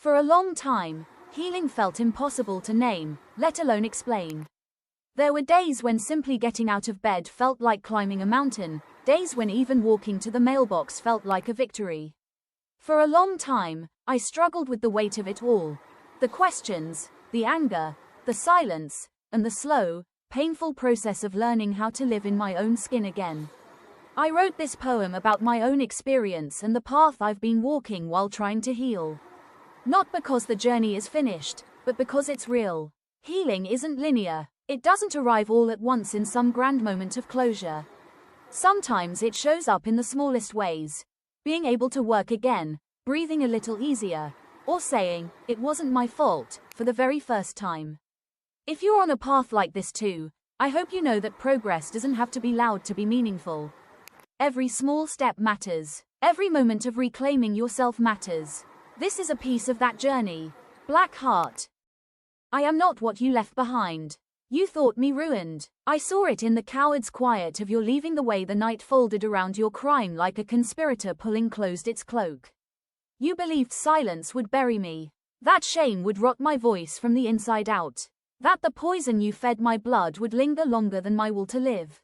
For a long time, healing felt impossible to name, let alone explain. There were days when simply getting out of bed felt like climbing a mountain, days when even walking to the mailbox felt like a victory. For a long time, I struggled with the weight of it all. The questions, the anger, the silence, and the slow, painful process of learning how to live in my own skin again. I wrote this poem about my own experience and the path I've been walking while trying to heal. Not because the journey is finished, but because it's real. Healing isn't linear. It doesn't arrive all at once in some grand moment of closure. Sometimes it shows up in the smallest ways. Being able to work again, breathing a little easier, or saying, "It wasn't my fault," for the very first time. If you're on a path like this too, I hope you know that progress doesn't have to be loud to be meaningful. Every small step matters. Every moment of reclaiming yourself matters. This is a piece of that journey. Black Heart. I am not what you left behind. You thought me ruined. I saw it in the coward's quiet of your leaving the way the night folded around your crime like a conspirator pulling closed its cloak. You believed silence would bury me. That shame would rot my voice from the inside out. That the poison you fed my blood would linger longer than my will to live.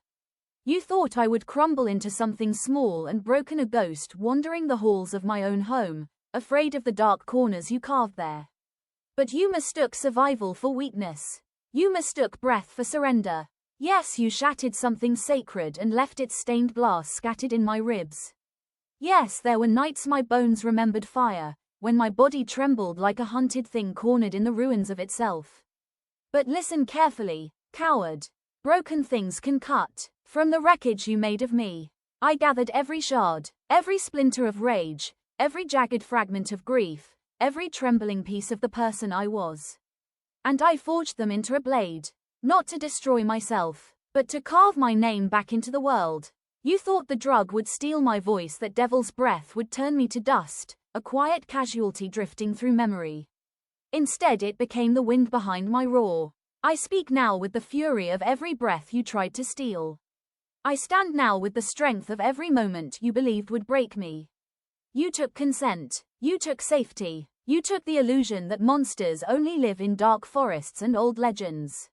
You thought I would crumble into something small and broken, a ghost wandering the halls of my own home, afraid of the dark corners you carved there. But you mistook survival for weakness. You mistook breath for surrender. Yes, you shattered something sacred and left its stained glass scattered in my ribs. Yes, there were nights my bones remembered fire, when my body trembled like a hunted thing cornered in the ruins of itself. But listen carefully, coward. Broken things can cut. From the wreckage you made of me, I gathered every shard, every splinter of rage, every jagged fragment of grief, every trembling piece of the person I was. And I forged them into a blade, not to destroy myself, but to carve my name back into the world. You thought the drug would steal my voice, that devil's breath would turn me to dust, a quiet casualty drifting through memory. Instead it became the wind behind my roar. I speak now with the fury of every breath you tried to steal. I stand now with the strength of every moment you believed would break me. You took consent. You took safety. You took the illusion that monsters only live in dark forests and old legends.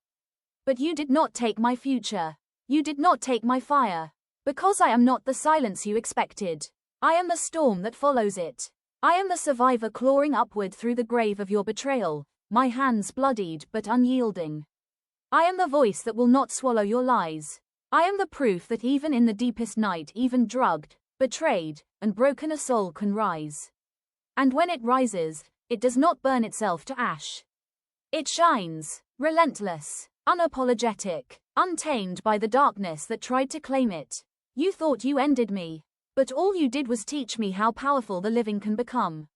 But you did not take my future. You did not take my fire. Because I am not the silence you expected. I am the storm that follows it. I am the survivor clawing upward through the grave of your betrayal, my hands bloodied but unyielding. I am the voice that will not swallow your lies. I am the proof that even in the deepest night, even drugged, betrayed, and broken, a soul can rise. And when it rises, it does not burn itself to ash. It shines, relentless, unapologetic, untamed by the darkness that tried to claim it. You thought you ended me, but all you did was teach me how powerful the living can become.